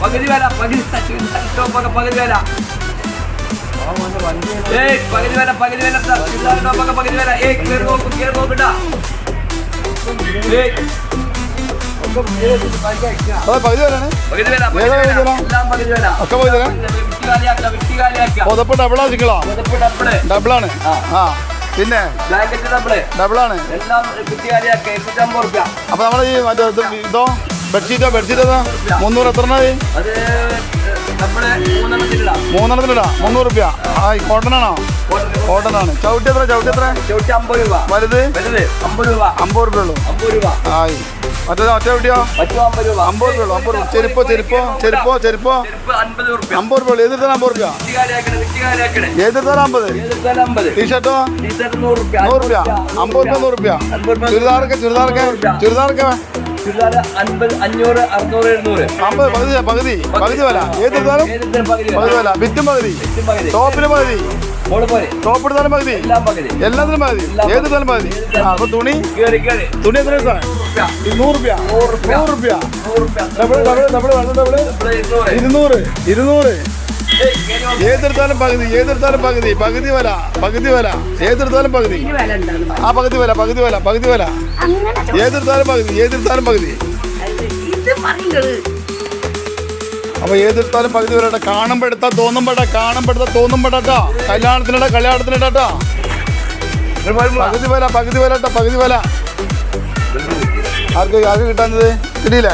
പകുതി വില പകുതി പകുതി വില പകുതി വില പകുതി വില പകുതി വില കേറി നോക്കട്ടാ ഡബിളാണ്. പിന്നെ ഡബിളാണ്. അപ്പൊ നമ്മള് ഈ മറ്റേ ഇതോ ബെഡ്ഷീറ്റോ 300 എത്ര? 300 300 രൂപ. കോട്ടനാണോ? കോട്ടനാണ്. ചവിട്ടി എത്ര? ചവിട്ടി 50 രൂപ. വലുത് 50 രൂപ. 50 രൂപ ഉള്ളൂ. ആയി. മറ്റേ ഒറ്റ കുട്ടിയോ? 50 രൂപ. 50 രൂപ. ചെരുപ്പോ 50 രൂപ. ഏതെടുത്താൽ 50 രൂപ. ഏതെടുത്താൽ 50. ടീഷർട്ടോ 100 രൂപ. 50 രൂപ 100 രൂപ. ചുരിദാർക്ക് 500 600 700. പകുതി വില. ഏതെടുത്താലും പകുതി വില. വിറ്റും പകുതി. ടോപ്പിന് പകുതി. ടോപ്പ് എടുത്താലും പകുതി. എല്ലാത്തിനും പകുതി. ഏതെടുത്താലും പകുതി. അപ്പൊ തുണി എത്ര രൂപ? 100 രൂപ. 200. ഏതെടുത്താലും പകുതി. പകുതി വില. ഏതെടുത്താലും പകുതി. പകുതി വില. ഏതെടുത്താലും പകുതി. അപ്പൊ ഏതെടുത്താലും പകുതി വരട്ടെ. കാണുമ്പോ എടുത്താ തോന്നുമ്പോട്ടാ. കല്യാണത്തിനിടാ. പകുതി വില. ആർക്ക് കിട്ടാഞ്ഞത്? കിട്ടിയില്ലേ?